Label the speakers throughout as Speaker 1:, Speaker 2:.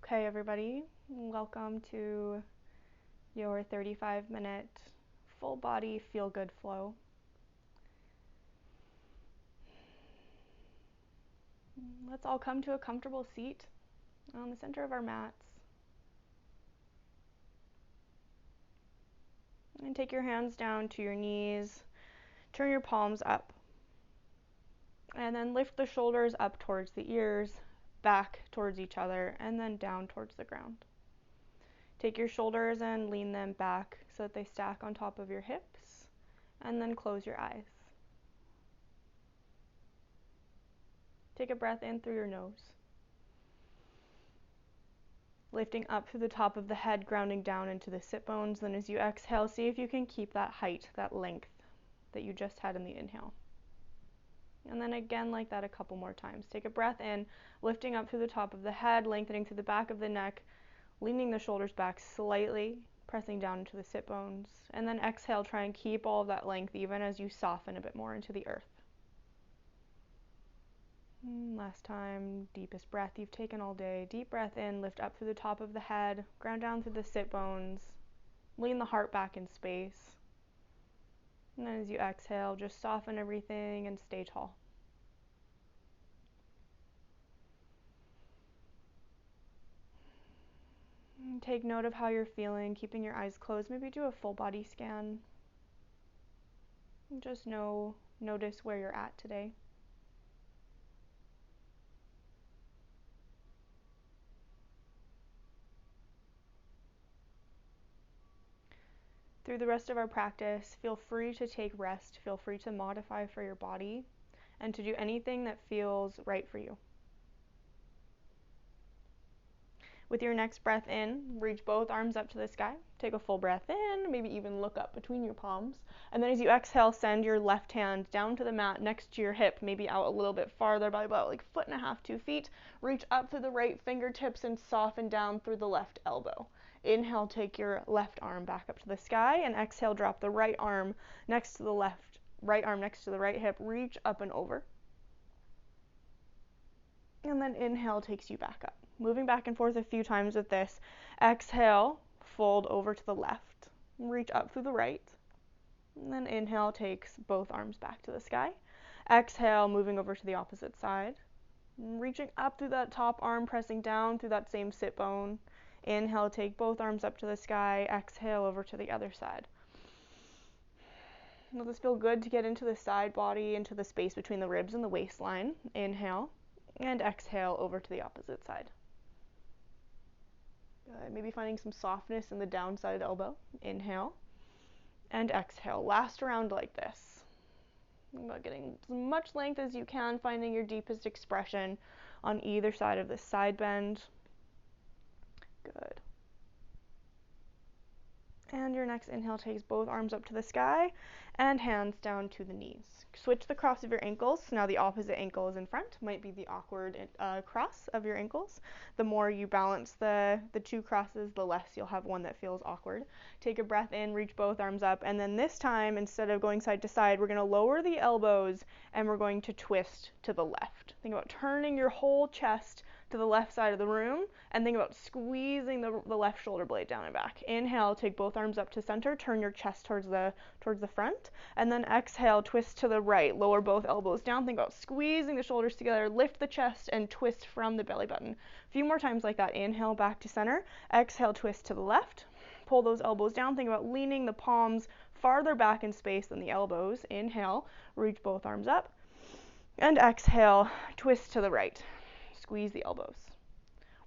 Speaker 1: Okay, everybody, welcome to your 35-minute full body feel good flow. Let's all come to a comfortable seat on the center of our mats. And take your hands down to your knees, turn your palms up, and then lift the shoulders up towards the ears, back towards each other, and then down towards the ground. Take your shoulders and lean them back so that they stack on top of your hips, and then close your eyes. Take a breath in through your nose. Lifting up through the top of the head, grounding down into the sit bones. Then as you exhale, see if you can keep that height, that length that you just had in the inhale. And then again like that a couple more times. Take a breath in, lifting up through the top of the head, lengthening through the back of the neck, leaning the shoulders back slightly, pressing down into the sit bones. And then exhale, try and keep all of that length even as you soften a bit more into the earth. Last time, deepest breath you've taken all day. Deep breath in, lift up through the top of the head, ground down through the sit bones, lean the heart back in space. And then as you exhale, just soften everything and stay tall. And take note of how you're feeling, keeping your eyes closed. Maybe do a full body scan. And just notice where you're at today. Through the rest of our practice, feel free to take rest, feel free to modify for your body, and to do anything that feels right for you. With your next breath in, reach both arms up to the sky. Take a full breath in, maybe even look up between your palms. And then as you exhale, send your left hand down to the mat next to your hip, maybe out a little bit farther by about like 1.5 feet, 2 feet. Reach up through the right fingertips and soften down through the left elbow. Inhale, take your left arm back up to the sky, and exhale, drop the right arm next to the right hip, reach up and over. And then inhale takes you back up. Moving back and forth a few times with this. Exhale, fold over to the left, reach up through the right. And then inhale takes both arms back to the sky. Exhale, moving over to the opposite side. Reaching up through that top arm, pressing down through that same sit bone. Inhale, take both arms up to the sky. Exhale, over to the other side. Let this feel good to get into the side body, into the space between the ribs and the waistline. Inhale, and exhale over to the opposite side. Good. Maybe finding some softness in the downside elbow. Inhale, and exhale. Last round like this. About getting as much length as you can, finding your deepest expression on either side of this side bend. Good. And your next inhale takes both arms up to the sky and hands down to the knees. Switch the cross of your ankles. Now the opposite ankle is in front. Might be the awkward cross of your ankles. The more you balance the two crosses, the less you'll have one that feels awkward. Take a breath in, reach both arms up, and then this time, instead of going side to side, we're going to lower the elbows and we're going to twist to the left. Think about turning your whole chest to the left side of the room, and think about squeezing the left shoulder blade down and back. Inhale, take both arms up to center, turn your chest towards the front, and then exhale, twist to the right, lower both elbows down, think about squeezing the shoulders together, lift the chest, and twist from the belly button. A few more times like that. Inhale, back to center, exhale, twist to the left, pull those elbows down, think about leaning the palms farther back in space than the elbows. Inhale, reach both arms up, and exhale, twist to the right. Squeeze the elbows.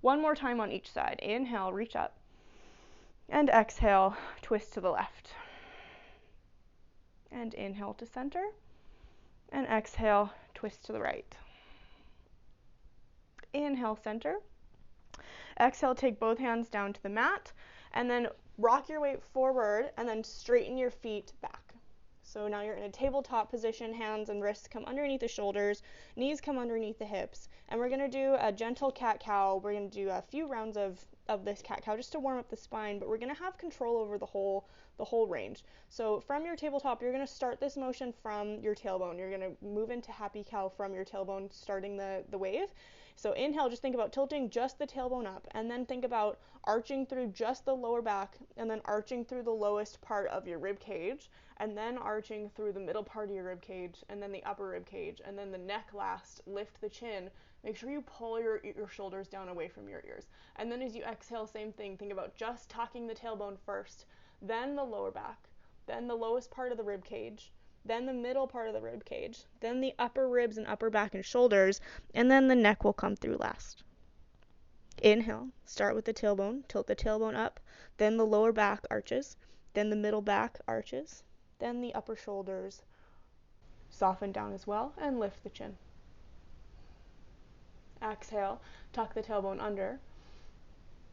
Speaker 1: One more time on each side. Inhale, reach up. And exhale, twist to the left. And inhale to center. And exhale, twist to the right. Inhale, center. Exhale, take both hands down to the mat. And then rock your weight forward and then straighten your feet back. So now you're in a tabletop position, hands and wrists come underneath the shoulders, knees come underneath the hips, and we're going to do a gentle cat-cow. We're going to do a few rounds of this cat-cow just to warm up the spine, but we're going to have control over the whole range. So from your tabletop, you're going to start this motion from your tailbone. You're going to move into happy cow from your tailbone, starting the wave. So inhale, just think about tilting just the tailbone up, and then think about arching through just the lower back, and then arching through the lowest part of your rib cage, and then arching through the middle part of your rib cage, and then the upper rib cage, and then the neck last. Lift the chin. Make sure you pull your shoulders down away from your ears. And then as you exhale, same thing. Think about just tucking the tailbone first, then the lower back, then the lowest part of the rib cage, then the middle part of the rib cage, then the upper ribs and upper back and shoulders, and then the neck will come through last. Inhale, start with the tailbone, tilt the tailbone up, then the lower back arches, then the middle back arches, then the upper shoulders soften down as well, and lift the chin. Exhale, tuck the tailbone under,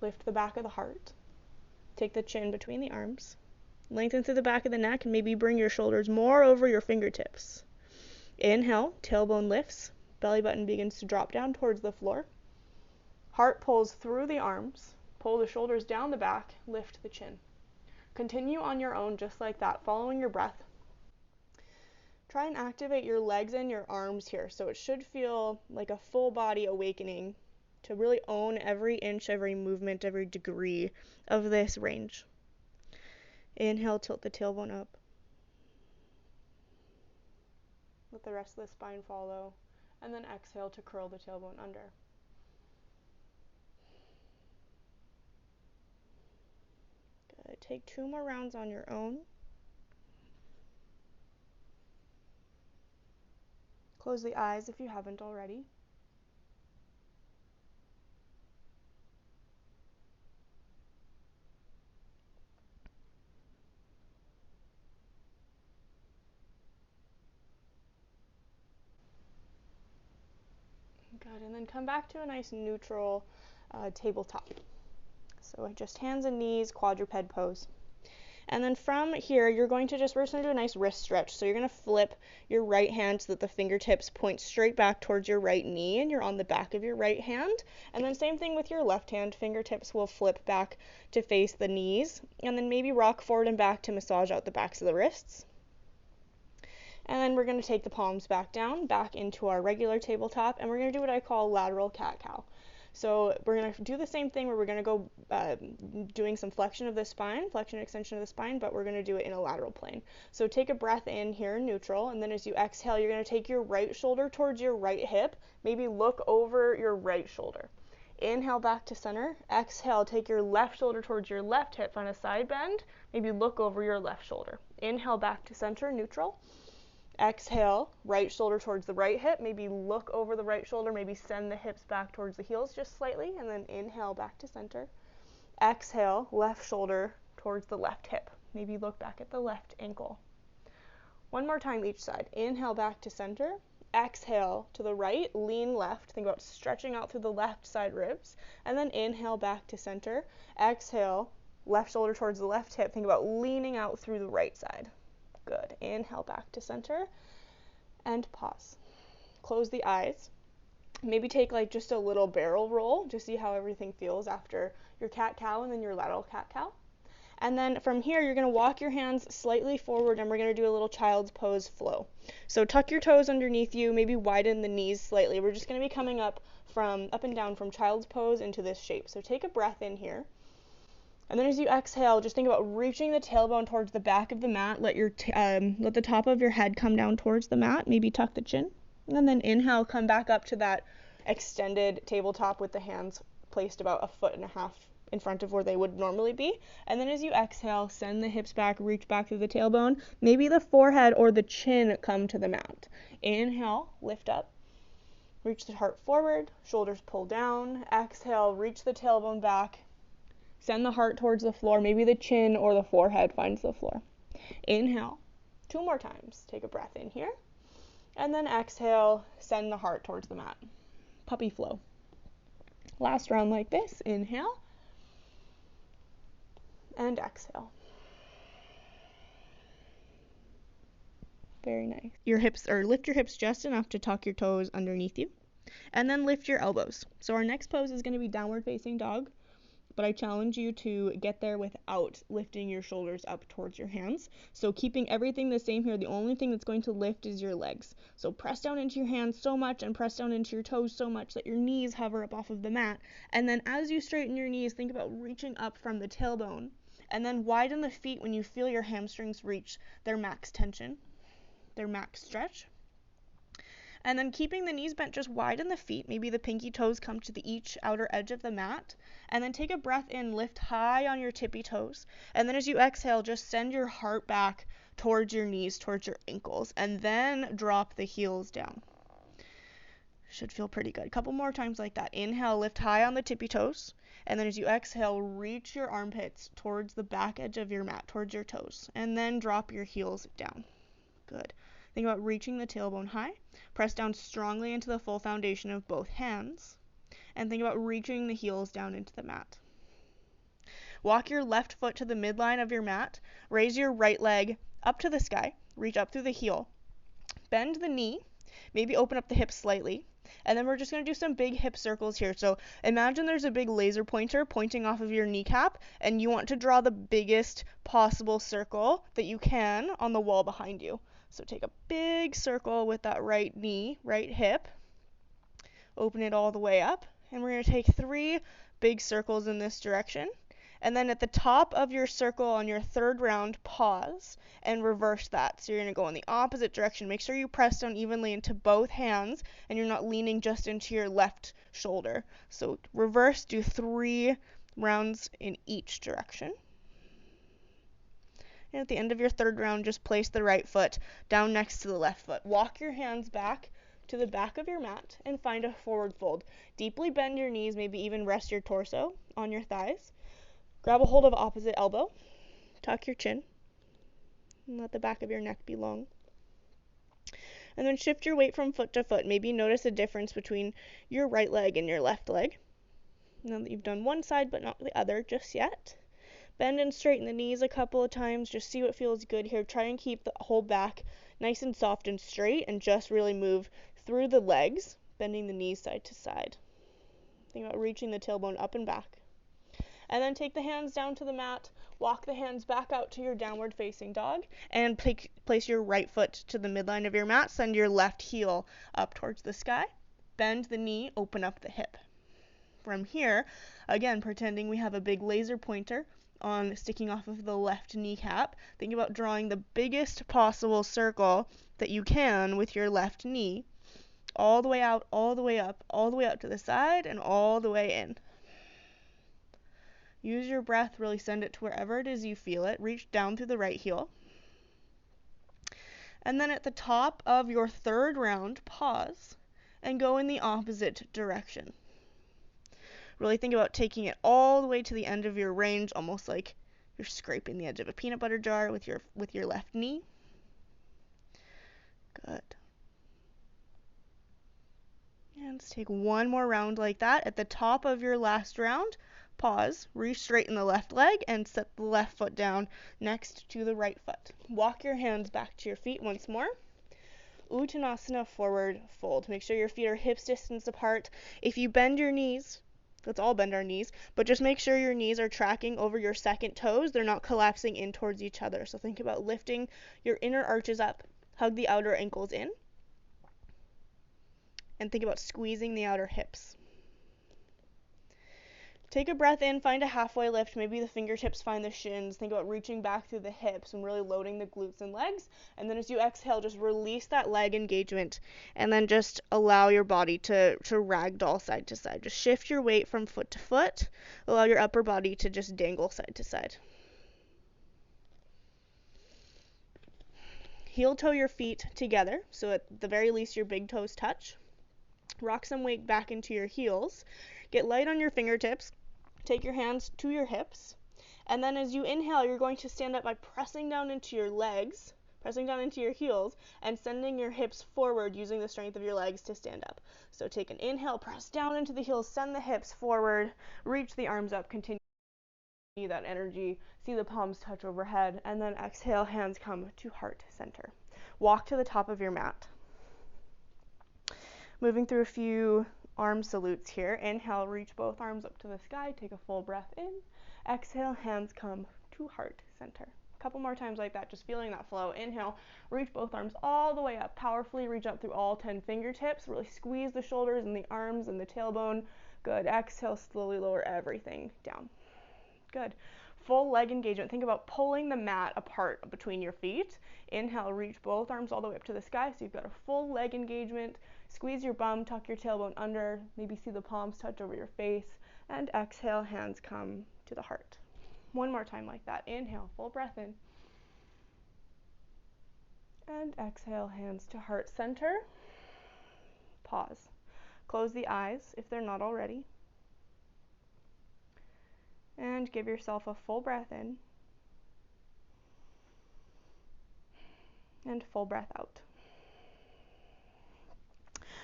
Speaker 1: lift the back of the heart, take the chin between the arms, lengthen through the back of the neck, and maybe bring your shoulders more over your fingertips. Inhale, tailbone lifts, belly button begins to drop down towards the floor. Heart pulls through the arms, pull the shoulders down the back, lift the chin. Continue on your own just like that, following your breath. Try and activate your legs and your arms here, so it should feel like a full body awakening to really own every inch, every movement, every degree of this range. Inhale, tilt the tailbone up. Let the rest of the spine follow, and then exhale to curl the tailbone under. Good. Take 2 more rounds on your own. Close the eyes if you haven't already. Good, and then come back to a nice neutral tabletop. So just hands and knees, quadruped pose. And then from here, we're just going to do a nice wrist stretch. So you're going to flip your right hand so that the fingertips point straight back towards your right knee, and you're on the back of your right hand. And then same thing with your left hand, fingertips will flip back to face the knees, and then maybe rock forward and back to massage out the backs of the wrists. And then we're going to take the palms back down, back into our regular tabletop, and we're going to do what I call lateral cat-cow. So we're going to do the same thing where we're going to go doing some flexion of the spine, flexion and extension of the spine, but we're going to do it in a lateral plane. So take a breath in here, neutral, and then as you exhale, you're going to take your right shoulder towards your right hip, maybe look over your right shoulder. Inhale back to center. Exhale, take your left shoulder towards your left hip on a side bend, maybe look over your left shoulder. Inhale back to center, neutral. Exhale, right shoulder towards the right hip, maybe look over the right shoulder, maybe send the hips back towards the heels just slightly, and then inhale back to center. Exhale, left shoulder towards the left hip, maybe look back at the left ankle. One more time each side. Inhale back to center. Exhale to the right, lean left, think about stretching out through the left side ribs, and then inhale back to center. Exhale, left shoulder towards the left hip, think about leaning out through the right side. Good. Inhale back to center and pause. Close the eyes. Maybe take just a little barrel roll, just see how everything feels after your cat-cow and then your lateral cat-cow. And then from here, you're going to walk your hands slightly forward, and we're going to do a little child's pose flow. So tuck your toes underneath you, maybe widen the knees slightly. We're just going to be coming up and down from child's pose into this shape. So take a breath in here. And then as you exhale, just think about reaching the tailbone towards the back of the mat. Let the top of your head come down towards the mat. Maybe tuck the chin. And then inhale, come back up to that extended tabletop with the hands placed about 1.5 feet in front of where they would normally be. And then as you exhale, send the hips back, reach back through the tailbone. Maybe the forehead or the chin come to the mat. Inhale, lift up. Reach the heart forward, shoulders pull down. Exhale, reach the tailbone back. Send the heart towards the floor. Maybe the chin or the forehead finds the floor. Inhale. 2 more times. Take a breath in here. And then exhale, send the heart towards the mat. Puppy flow. Last round like this. Inhale. And exhale. Very nice. Your hips, or lift your hips just enough to tuck your toes underneath you. And then lift your elbows. So our next pose is going to be downward facing dog, but I challenge you to get there without lifting your shoulders up towards your hands. So keeping everything the same here, the only thing that's going to lift is your legs. So press down into your hands so much and press down into your toes so much that your knees hover up off of the mat. And then as you straighten your knees, think about reaching up from the tailbone. And then widen the feet when you feel your hamstrings reach their max tension, their max stretch. And then keeping the knees bent, just widen the feet. Maybe the pinky toes come to each outer edge of the mat. And then take a breath in, lift high on your tippy toes. And then as you exhale, just send your heart back towards your knees, towards your ankles. And then drop the heels down. Should feel pretty good. A couple more times like that. Inhale, lift high on the tippy toes. And then as you exhale, reach your armpits towards the back edge of your mat, towards your toes. And then drop your heels down. Good. Think about reaching the tailbone high. Press down strongly into the full foundation of both hands. And think about reaching the heels down into the mat. Walk your left foot to the midline of your mat. Raise your right leg up to the sky. Reach up through the heel. Bend the knee. Maybe open up the hips slightly. And then we're just going to do some big hip circles here. So imagine there's a big laser pointer pointing off of your kneecap, and you want to draw the biggest possible circle that you can on the wall behind you. So take a big circle with that right knee, right hip. Open it all the way up. And we're going to take 3 big circles in this direction. And then at the top of your circle on your third round, pause and reverse that. So you're going to go in the opposite direction. Make sure you press down evenly into both hands and you're not leaning just into your left shoulder. So reverse, do 3 rounds in each direction. And at the end of your third round, just place the right foot down next to the left foot. Walk your hands back to the back of your mat and find a forward fold. Deeply bend your knees, maybe even rest your torso on your thighs. Grab a hold of opposite elbow. Tuck your chin. And let the back of your neck be long. And then shift your weight from foot to foot. Maybe notice a difference between your right leg and your left leg. Now that you've done one side but not the other just yet. Bend and straighten the knees a couple of times. Just see what feels good here. Try and keep the whole back nice and soft and straight, and just really move through the legs, bending the knees side to side. Think about reaching the tailbone up and back. And then take the hands down to the mat. Walk the hands back out to your downward facing dog, and place your right foot to the midline of your mat. Send your left heel up towards the sky. Bend the knee, open up the hip. From here, again, pretending we have a big laser pointer on sticking off of the left kneecap. Think about drawing the biggest possible circle that you can with your left knee, all the way out, all the way up, all the way out to the side, and all the way in. Use your breath, really send it to wherever it is you feel it. Reach down through the right heel. And then at the top of your third round, pause and go in the opposite direction. Really think about taking it all the way to the end of your range, almost like you're scraping the edge of a peanut butter jar with your left knee. Good. And let's take one more round like that. At the top of your last round, pause, re-straighten the left leg, and set the left foot down next to the right foot. Walk your hands back to your feet once more. Uttanasana, forward fold. Make sure your feet are hips distance apart. If you bend your knees, let's all bend our knees, but just make sure your knees are tracking over your second toes. They're not collapsing in towards each other. So think about lifting your inner arches up. Hug the outer ankles in. And think about squeezing the outer hips. Take a breath in, find a halfway lift. Maybe the fingertips find the shins. Think about reaching back through the hips and really loading the glutes and legs. And then as you exhale, just release that leg engagement. And then just allow your body to ragdoll side to side. Just shift your weight from foot to foot. Allow your upper body to just dangle side to side. Heel toe your feet together. So at the very least, your big toes touch. Rock some weight back into your heels. Get light on your fingertips. Take your hands to your hips. And then as you inhale, you're going to stand up by pressing down into your legs, pressing down into your heels, and sending your hips forward using the strength of your legs to stand up. So take an inhale, press down into the heels, send the hips forward, reach the arms up, continue that energy, see the palms touch overhead, and then exhale, hands come to heart center. Walk to the top of your mat. Moving through a few arm salutes here. Inhale, reach both arms up to the sky. Take a full breath in. Exhale, hands come to heart center. A couple more times like that, just feeling that flow. Inhale, reach both arms all the way up. Powerfully reach up through all 10 fingertips. Really squeeze the shoulders and the arms and the tailbone. Good. Exhale, slowly lower everything down. Good. Full leg engagement. Think about pulling the mat apart between your feet. Inhale, reach both arms all the way up to the sky, so you've got a full leg engagement. Squeeze your bum, tuck your tailbone under, maybe see the palms touch over your face, and exhale, hands come to the heart. One more time like that. Inhale, full breath in. And exhale, hands to heart center. Pause. Close the eyes if they're not already. And give yourself a full breath in. And full breath out.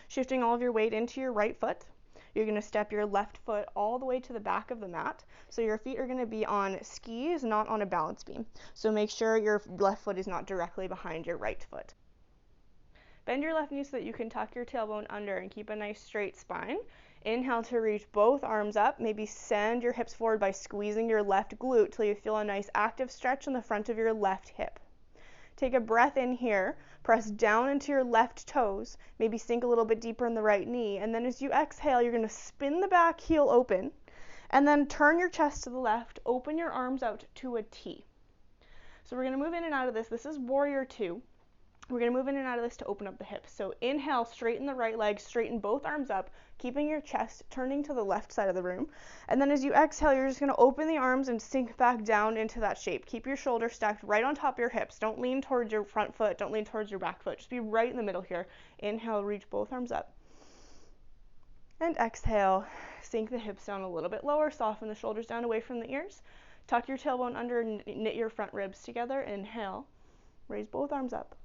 Speaker 1: Shifting all of your weight into your right foot. You're going to step your left foot all the way to the back of the mat. So your feet are going to be on skis, not on a balance beam. So make sure your left foot is not directly behind your right foot. Bend your left knee so that you can tuck your tailbone under and keep a nice straight spine. Inhale to reach both arms up. Maybe send your hips forward by squeezing your left glute till you feel a nice active stretch in the front of your left hip. Take a breath in here, press down into your left toes, maybe sink a little bit deeper in the right knee, and then as you exhale, you're going to spin the back heel open, and then turn your chest to the left, open your arms out to a T. So we're going to move in and out of this. This is warrior 2. We're going to move in and out of this to open up the hips. So inhale, straighten the right leg, straighten both arms up, keeping your chest turning to the left side of the room. And then as you exhale, you're just going to open the arms and sink back down into that shape. Keep your shoulders stacked right on top of your hips. Don't lean towards your front foot. Don't lean towards your back foot. Just be right in the middle here. Inhale, reach both arms up. And exhale, sink the hips down a little bit lower. Soften the shoulders down away from the ears. Tuck your tailbone under and knit your front ribs together. Inhale, raise both arms up.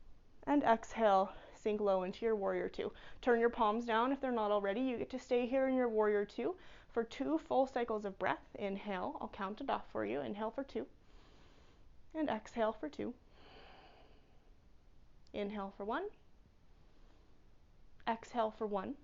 Speaker 1: And exhale, sink low into your warrior 2. Turn your palms down if they're not already. You get to stay here in your warrior 2 for 2 full cycles of breath. Inhale, I'll count it off for you. Inhale for 2. And exhale for 2. Inhale for 1. Exhale for 1.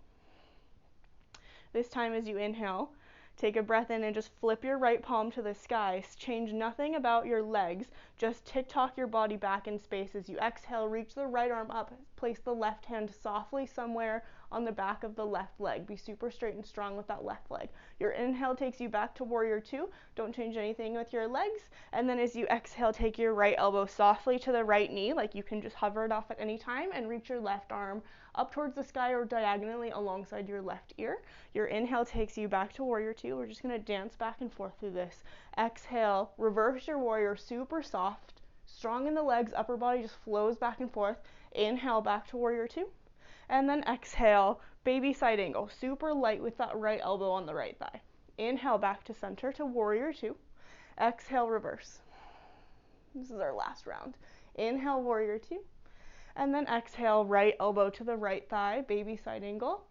Speaker 1: This time as you inhale, take a breath in and just flip your right palm to the sky. Change nothing about your legs. Just tick-tock your body back in space. As you exhale, reach the right arm up. Place the left hand softly somewhere on the back of the left leg. Be super straight and strong with that left leg. Your inhale takes you back to warrior 2. Don't change anything with your legs. And then as you exhale, take your right elbow softly to the right knee, like you can just hover it off at any time, and reach your left arm up towards the sky or diagonally alongside your left ear. Your inhale takes you back to warrior 2. We're just going to dance back and forth through this. Exhale, reverse your warrior, super soft, strong in the legs, upper body just flows back and forth. Inhale, back to warrior 2. And then exhale, baby side angle, super light with that right elbow on the right thigh. Inhale, back to center to warrior 2. Exhale, reverse. This is our last round. Inhale, warrior 2. And then exhale, right elbow to the right thigh, baby side angle.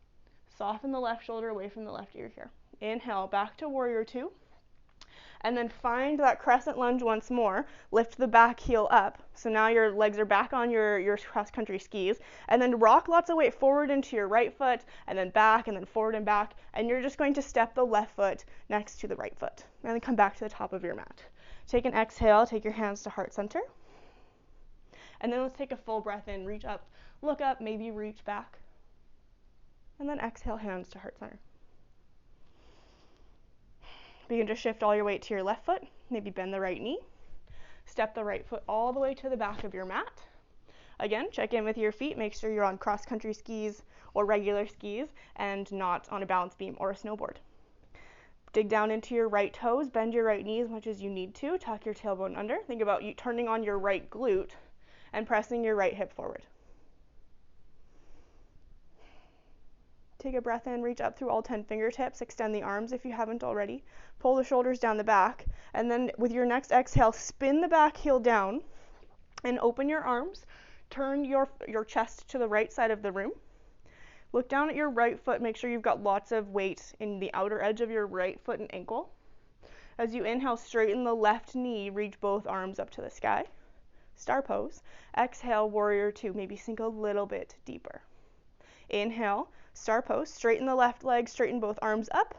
Speaker 1: Soften the left shoulder away from the left ear here. Inhale, back to warrior 2. And then find that crescent lunge once more. Lift the back heel up. So now your legs are back on your cross-country skis. And then rock lots of weight forward into your right foot, and then back, and then forward and back. And you're just going to step the left foot next to the right foot. And then come back to the top of your mat. Take an exhale, take your hands to heart center. And then let's take a full breath in, reach up, look up, maybe reach back. And then exhale, hands to heart center. Begin to shift all your weight to your left foot, maybe bend the right knee. Step the right foot all the way to the back of your mat. Again, check in with your feet, make sure you're on cross-country skis or regular skis and not on a balance beam or a snowboard. Dig down into your right toes, bend your right knee as much as you need to, tuck your tailbone under. Think about you turning on your right glute and pressing your right hip forward. Take a breath in, reach up through all 10 fingertips, extend the arms if you haven't already. Pull the shoulders down the back, and then with your next exhale, spin the back heel down and open your arms. Turn your chest to the right side of the room. Look down at your right foot, make sure you've got lots of weight in the outer edge of your right foot and ankle. As you inhale, straighten the left knee, reach both arms up to the sky. star pose. Exhale, warrior two, maybe sink a little bit deeper. Inhale, star pose, straighten the left leg, straighten both arms up.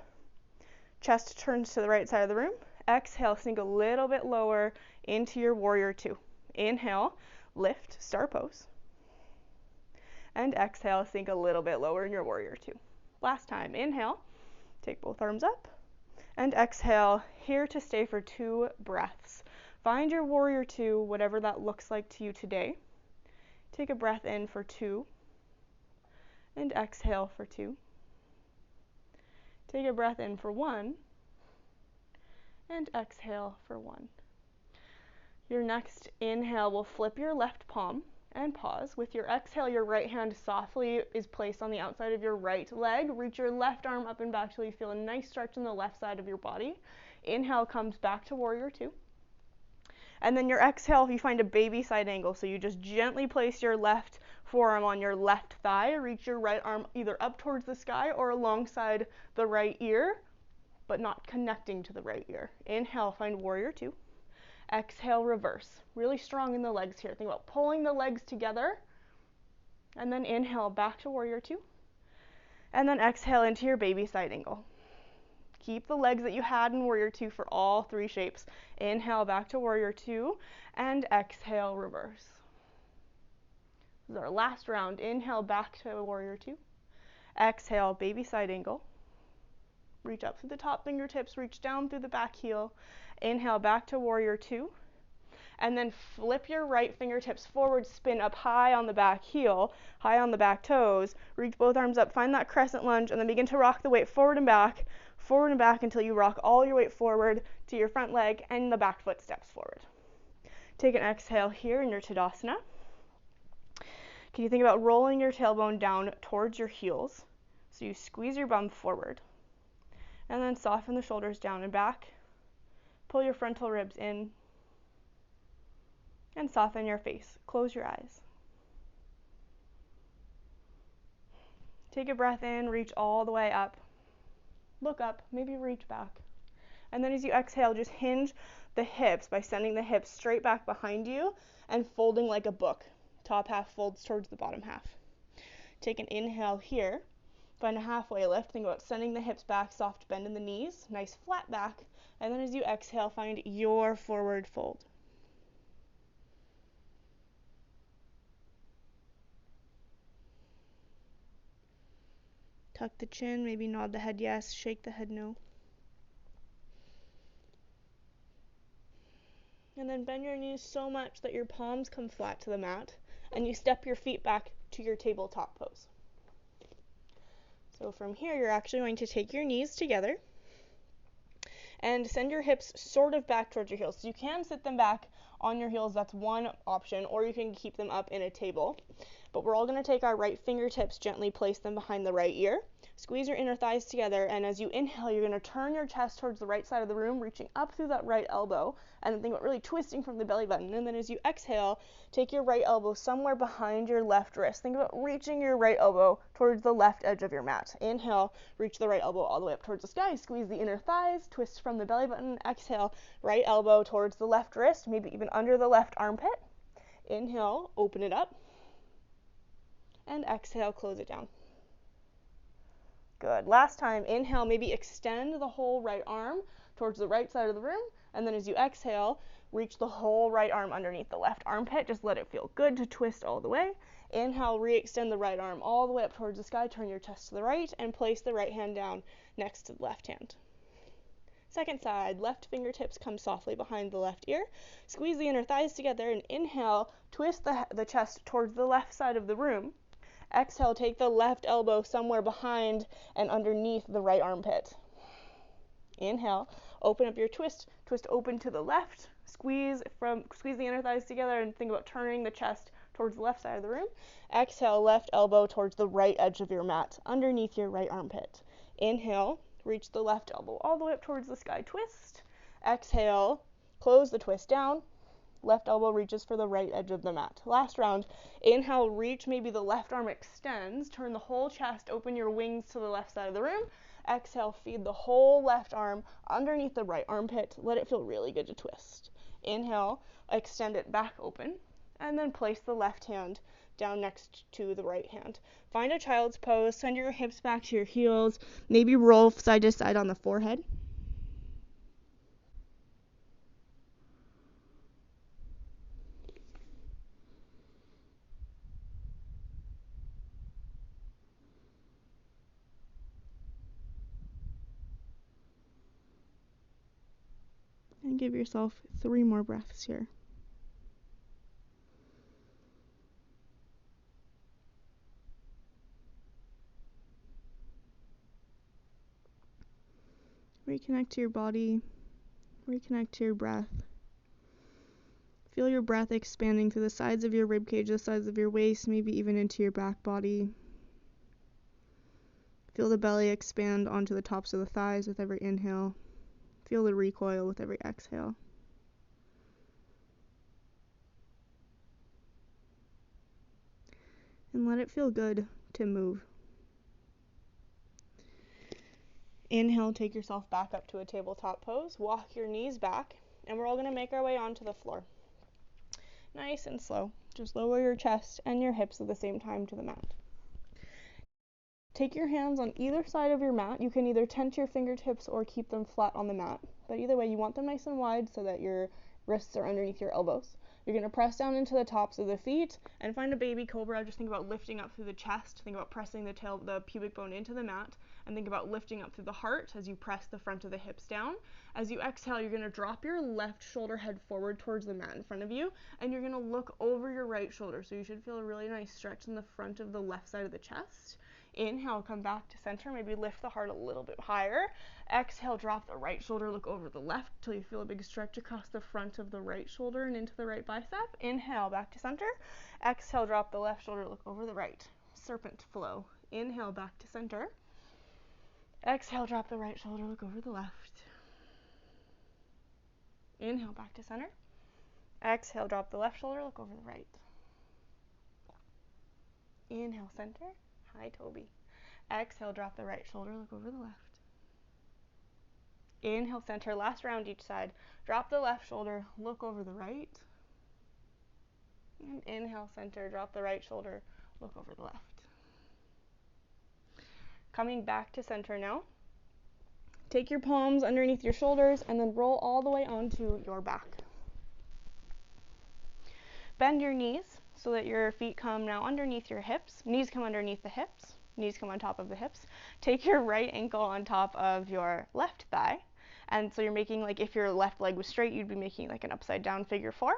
Speaker 1: Chest turns to the right side of the room. Exhale, sink a little bit lower into your warrior two. Inhale, lift, star pose. And exhale, sink a little bit lower in your warrior two. Last time, inhale, take both arms up. And exhale, here to stay for 2 breaths. Find your warrior two, whatever that looks like to you today. Take a breath in for 2. And exhale for 2. Take a breath in for 1. And exhale for 1. Your next inhale will flip your left palm and pause. With your exhale, your right hand softly is placed on the outside of your right leg. Reach your left arm up and back till you feel a nice stretch in the left side of your body. Inhale comes back to warrior two. And then your exhale, you find a baby side angle. So you just gently place your left forearm on your left thigh. Reach your right arm either up towards the sky or alongside the right ear, but not connecting to the right ear. Inhale, find warrior two. Exhale, reverse. Really strong in the legs here. Think about pulling the legs together. And then inhale, back to warrior two. And then exhale into your baby side angle. Keep the legs that you had in warrior two for all 3 shapes. Inhale, back to warrior two. And exhale, reverse. This is our last round. Inhale, back to warrior two. Exhale, baby side angle. Reach up through the top fingertips, reach down through the back heel. Inhale, back to warrior two. And then flip your right fingertips forward, spin up high on the back heel, high on the back toes. Reach both arms up, find that crescent lunge, and then begin to rock the weight forward and back until you rock all your weight forward to your front leg and the back foot steps forward. Take an exhale here in your Tadasana. Can you think about rolling your tailbone down towards your heels? So you squeeze your bum forward. And then soften the shoulders down and back. Pull your frontal ribs in. And soften your face. Close your eyes. Take a breath in, reach all the way up. Look up, maybe reach back. And then as you exhale, just hinge the hips by sending the hips straight back behind you and folding like a book. Top half folds towards the bottom half. Take an inhale here. Find a halfway lift. Think about sending the hips back, soft bend in the knees, nice flat back. And then as you exhale, find your forward fold. Tuck the chin, maybe nod the head yes, shake the head no. And then bend your knees so much that your palms come flat to the mat, and you step your feet back to your tabletop pose. So from here, you're actually going to take your knees together and send your hips sort of back towards your heels. So you can sit them back on your heels, that's one option, or you can keep them up in a table. But we're all going to take our right fingertips, gently place them behind the right ear. Squeeze your inner thighs together, and as you inhale, you're going to turn your chest towards the right side of the room, reaching up through that right elbow, and then think about really twisting from the belly button. And then as you exhale, take your right elbow somewhere behind your left wrist. Think about reaching your right elbow towards the left edge of your mat. Inhale, reach the right elbow all the way up towards the sky. Squeeze the inner thighs, twist from the belly button. Exhale, right elbow towards the left wrist, maybe even under the left armpit. Inhale, open it up. And exhale, close it down. Good. Last time, inhale, maybe extend the whole right arm towards the right side of the room. And then as you exhale, reach the whole right arm underneath the left armpit. Just let it feel good to twist all the way. Inhale, re-extend the right arm all the way up towards the sky. Turn your chest to the right and place the right hand down next to the left hand. Second side, left fingertips come softly behind the left ear. Squeeze the inner thighs together and inhale, twist the chest towards the left side of the room. Exhale, take the left elbow somewhere behind and underneath the right armpit. Inhale, open up your twist open to the left, squeeze the inner thighs together and think about turning the chest towards the left side of the room. Exhale, left elbow towards the right edge of your mat, underneath your right armpit. Inhale, reach the left elbow all the way up towards the sky, twist. Exhale, close the twist down. Left elbow reaches for the right edge of the mat. Last round, inhale, reach, maybe the left arm extends, turn the whole chest, open your wings to the left side of the room. Exhale, feed the whole left arm underneath the right armpit. Let it feel really good to twist. Inhale, extend it back open. and then place the left hand down next to the right hand. Find a child's pose, send your hips back to your heels, maybe roll side to side on the forehead. And give yourself 3 more breaths here. Reconnect to your body, reconnect to your breath. Feel your breath expanding through the sides of your ribcage, the sides of your waist, maybe even into your back body. Feel the belly expand onto the tops of the thighs with every inhale. Feel the recoil with every exhale. And let it feel good to move. Inhale, take yourself back up to a tabletop pose. Walk your knees back, and we're all going to make our way onto the floor. Nice and slow. Just lower your chest and your hips at the same time to the mat. Take your hands on either side of your mat. You can either tent your fingertips or keep them flat on the mat. But either way, you want them nice and wide so that your wrists are underneath your elbows. You're going to press down into the tops of the feet and find a baby cobra. Just think about lifting up through the chest. Think about pressing the pubic bone into the mat. And think about lifting up through the heart as you press the front of the hips down. As you exhale, you're going to drop your left shoulder head forward towards the mat in front of you. And you're going to look over your right shoulder. So you should feel a really nice stretch in the front of the left side of the chest. Inhale, come back to center, maybe lift the heart a little bit higher. Exhale, drop the right shoulder, look over the left till you feel a big stretch across the front of the right shoulder and into the right bicep. Inhale, back to center. Exhale, drop the left shoulder, look over the right. Serpent flow. Inhale, back to center. Exhale, drop the right shoulder, look over the left. Inhale, back to center. Exhale, drop the left shoulder, look over the right. Inhale, center. Hi, Toby. Exhale, drop the right shoulder, look over the left. Inhale, center, last round each side. Drop the left shoulder, look over the right. And inhale, center, drop the right shoulder, look over the left. Coming back to center now. Take your palms underneath your shoulders and then roll all the way onto your back. Bend your knees so that your feet come now underneath your hips. Knees come underneath the hips. Knees come on top of the hips. Take your right ankle on top of your left thigh. And so you're making, like, if your left leg was straight, you'd be making like an upside down figure 4.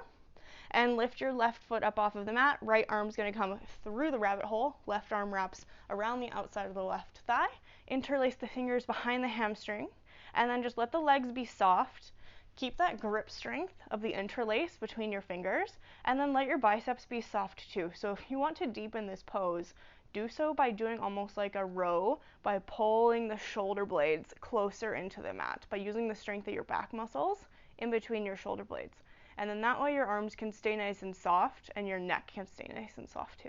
Speaker 1: And lift your left foot up off of the mat. Right arm's going to come through the rabbit hole. Left arm wraps around the outside of the left thigh. Interlace the fingers behind the hamstring. And then just let the legs be soft. Keep that grip strength of the interlace between your fingers. And then let your biceps be soft too. So if you want to deepen this pose, do so by doing almost like a row, by pulling the shoulder blades closer into the mat, by using the strength of your back muscles in between your shoulder blades. And then that way your arms can stay nice and soft and your neck can stay nice and soft too.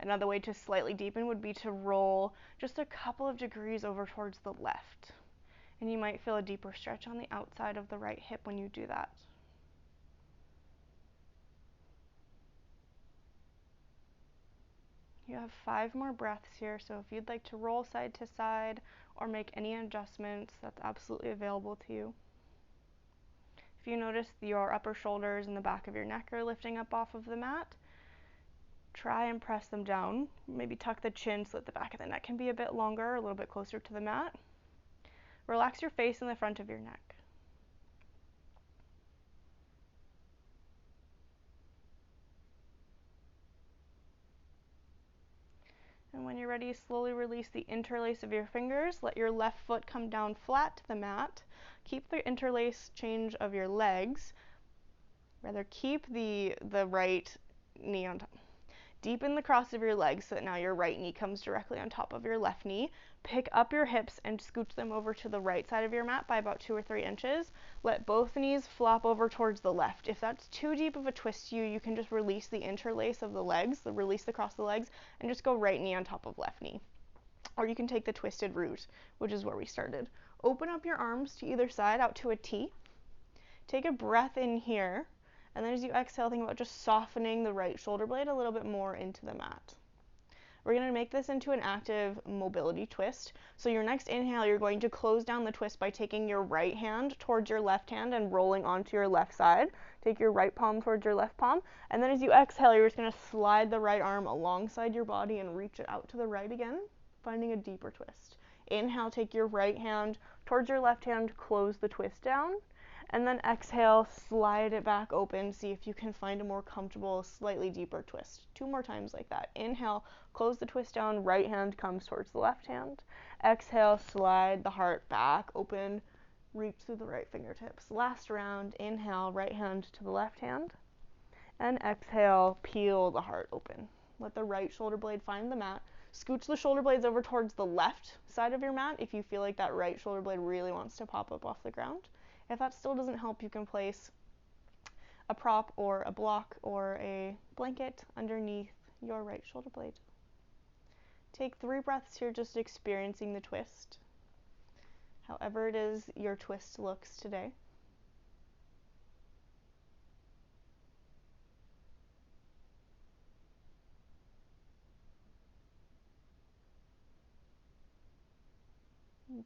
Speaker 1: Another way to slightly deepen would be to roll just a couple of degrees over towards the left. And you might feel a deeper stretch on the outside of the right hip when you do that. You have 5 more breaths here, so if you'd like to roll side to side or make any adjustments, that's absolutely available to you. If you notice your upper shoulders and the back of your neck are lifting up off of the mat, try and press them down. Maybe tuck the chin so that the back of the neck can be a bit longer, a little bit closer to the mat. Relax your face and the front of your neck. And when you're ready, slowly release the interlace of your fingers. Let your left foot come down flat to the mat. Keep the interlace change of your legs. Rather, keep the right knee on top. Deepen the cross of your legs so that now your right knee comes directly on top of your left knee. Pick up your hips and scooch them over to the right side of your mat by about 2 or 3 inches. Let both knees flop over towards the left. If that's too deep of a twist to you, you can just release the interlace of the legs, release the cross of the legs, and just go right knee on top of left knee. Or you can take the twisted route, which is where we started. Open up your arms to either side out to a T. Take a breath in here. And then as you exhale, think about just softening the right shoulder blade a little bit more into the mat. We're going to make this into an active mobility twist. So your next inhale, you're going to close down the twist by taking your right hand towards your left hand and rolling onto your left side. Take your right palm towards your left palm. And then as you exhale, you're just going to slide the right arm alongside your body and reach it out to the right again, finding a deeper twist. Inhale, take your right hand towards your left hand, close the twist down. And then exhale, slide it back open. See if you can find a more comfortable, slightly deeper twist. 2 more times like that. Inhale, close the twist down, right hand comes towards the left hand. Exhale, slide the heart back open, reach through the right fingertips. Last round, inhale, right hand to the left hand. And exhale, peel the heart open. Let the right shoulder blade find the mat. Scooch the shoulder blades over towards the left side of your mat if you feel like that right shoulder blade really wants to pop up off the ground. If that still doesn't help, you can place a prop or a block or a blanket underneath your right shoulder blade. Take 3 breaths here, just experiencing the twist, however it is your twist looks today.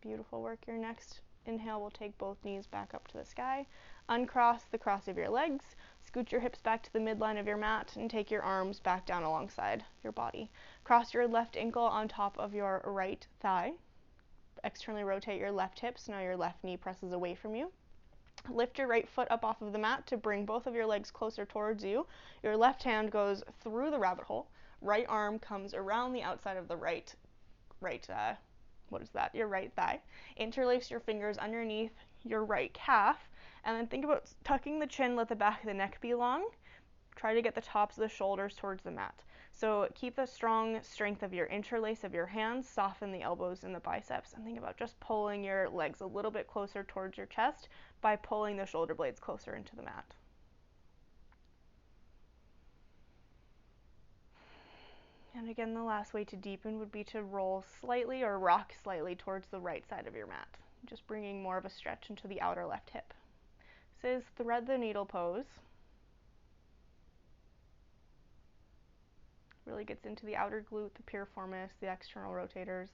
Speaker 1: Beautiful work. Your next inhale will take both knees back up to the sky. Uncross the cross of your legs. Scoot your hips back to the midline of your mat and take your arms back down alongside your body. Cross your left ankle on top of your right thigh. Externally rotate your left hip, so now your left knee presses away from you. Lift your right foot up off of the mat to bring both of your legs closer towards you. Your left hand goes through the rabbit hole. Right arm comes around the outside of the your right thigh. Interlace your fingers underneath your right calf, and then think about tucking the chin, let the back of the neck be long. Try to get the tops of the shoulders towards the mat. So keep the strong strength of your interlace of your hands, soften the elbows and the biceps, and think about just pulling your legs a little bit closer towards your chest by pulling the shoulder blades closer into the mat. And again, the last way to deepen would be to roll slightly or rock slightly towards the right side of your mat, just bringing more of a stretch into the outer left hip. This is thread the needle pose. Really gets into the outer glute, the piriformis, the external rotators.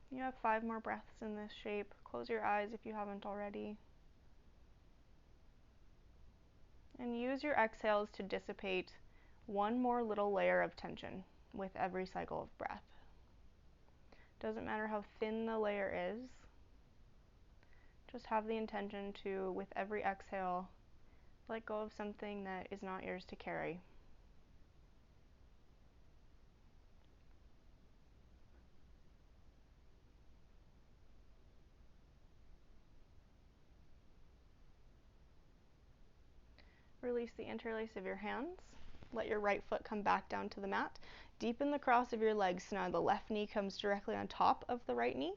Speaker 1: You have 5 more breaths in this shape. Close your eyes if you haven't already. And use your exhales to dissipate one more little layer of tension with every cycle of breath. Doesn't matter how thin the layer is, just have the intention to, with every exhale, let go of something that is not yours to carry. Release the interlace of your hands. Let your right foot come back down to the mat. Deepen the cross of your legs so now the left knee comes directly on top of the right knee.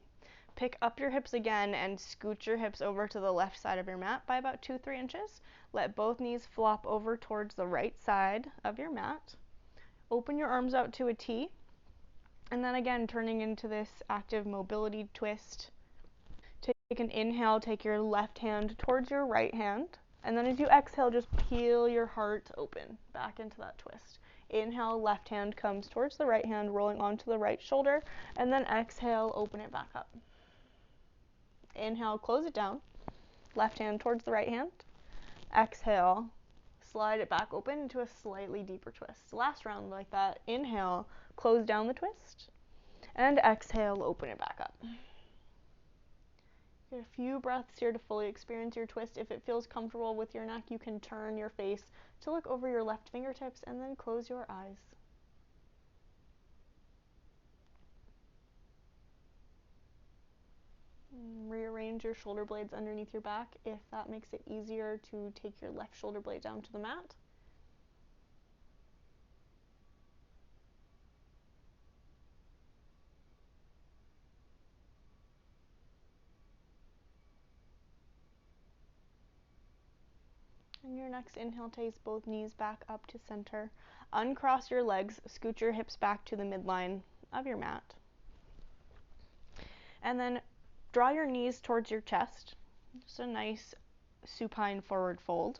Speaker 1: Pick up your hips again and scoot your hips over to the left side of your mat by about 2-3 inches. Let both knees flop over towards the right side of your mat. Open your arms out to a T. And then again, turning into this active mobility twist. Take an inhale, take your left hand towards your right hand. And then as you exhale, just peel your heart open back into that twist. Inhale, left hand comes towards the right hand, rolling onto the right shoulder. And then exhale, open it back up. Inhale, close it down. Left hand towards the right hand. Exhale, slide it back open into a slightly deeper twist. Last round like that. Inhale, close down the twist. And exhale, open it back up. Get a few breaths here to fully experience your twist. If it feels comfortable with your neck, you can turn your face to look over your left fingertips and then close your eyes. Rearrange your shoulder blades underneath your back if that makes it easier to take your left shoulder blade down to the mat. And your next inhale takes both knees back up to center. Uncross your legs, scoot your hips back to the midline of your mat. And then draw your knees towards your chest. Just a nice supine forward fold.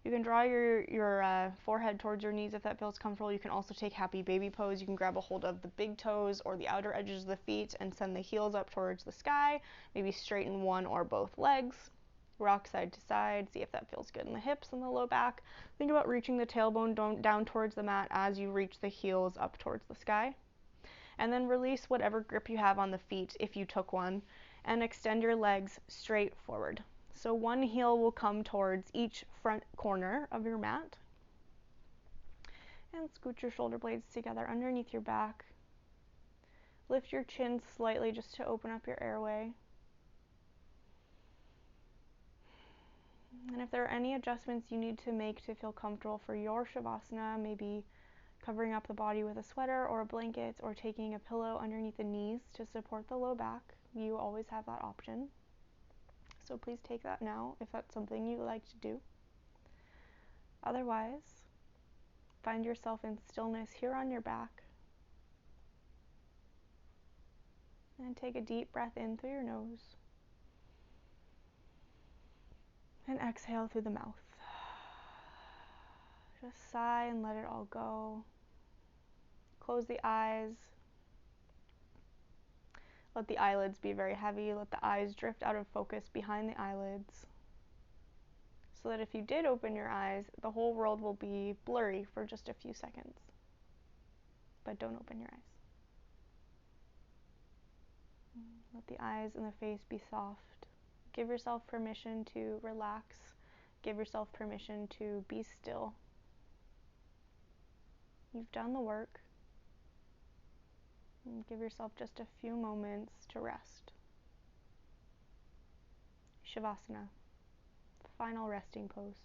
Speaker 1: You can draw your forehead towards your knees if that feels comfortable. You can also take happy baby pose. You can grab a hold of the big toes or the outer edges of the feet and send the heels up towards the sky. Maybe straighten one or both legs. Rock side to side. See if that feels good in the hips and the low back. Think about reaching the tailbone down towards the mat as you reach the heels up towards the sky. And then release whatever grip you have on the feet if you took one, and extend your legs straight forward. So one heel will come towards each front corner of your mat. And scoot your shoulder blades together underneath your back. Lift your chin slightly just to open up your airway. And if there are any adjustments you need to make to feel comfortable for your Shavasana, maybe covering up the body with a sweater or a blanket or taking a pillow underneath the knees to support the low back, you always have that option. So please take that now if that's something you like to do. Otherwise, find yourself in stillness here on your back. And take a deep breath in through your nose. And exhale through the mouth. Just sigh and let it all go. Close the eyes. Let the eyelids be very heavy. Let the eyes drift out of focus behind the eyelids. So that if you did open your eyes, the whole world will be blurry for just a few seconds. But don't open your eyes. Let the eyes and the face be soft. Give yourself permission to relax. Give yourself permission to be still. You've done the work. And give yourself just a few moments to rest. Shavasana, final resting pose.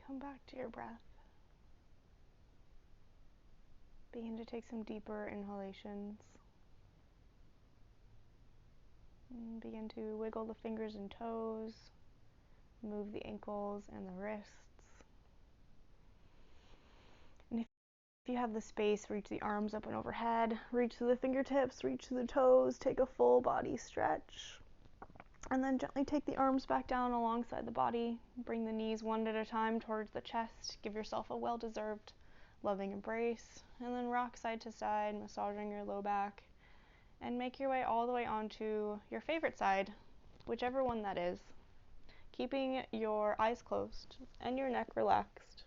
Speaker 1: Come back to your breath. Begin to take some deeper inhalations. And begin to wiggle the fingers and toes. Move the ankles and the wrists. And if you have the space, reach the arms up and overhead. Reach to the fingertips, reach to the toes. Take a full body stretch. And then gently take the arms back down alongside the body. Bring the knees one at a time towards the chest. Give yourself a well-deserved loving embrace. And then rock side to side, massaging your low back. And make your way all the way onto your favorite side, whichever one that is. Keeping your eyes closed and your neck relaxed.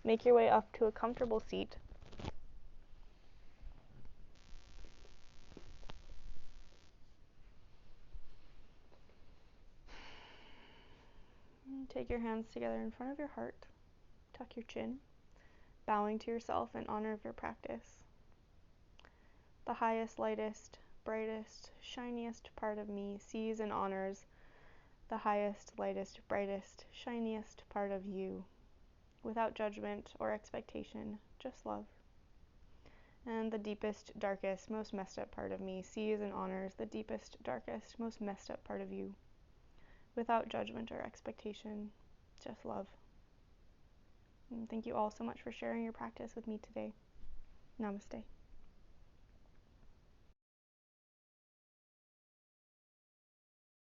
Speaker 1: Make your way up to a comfortable seat. Take your hands together in front of your heart. Tuck your chin, bowing to yourself in honor of your practice. The highest, lightest, brightest, shiniest part of me sees and honors the highest, lightest, brightest, shiniest part of you, without judgment or expectation, just love. And the deepest, darkest, most messed up part of me sees and honors the deepest, darkest, most messed up part of you, without judgment or expectation, just love. And thank you all so much for sharing your practice with me today. Namaste.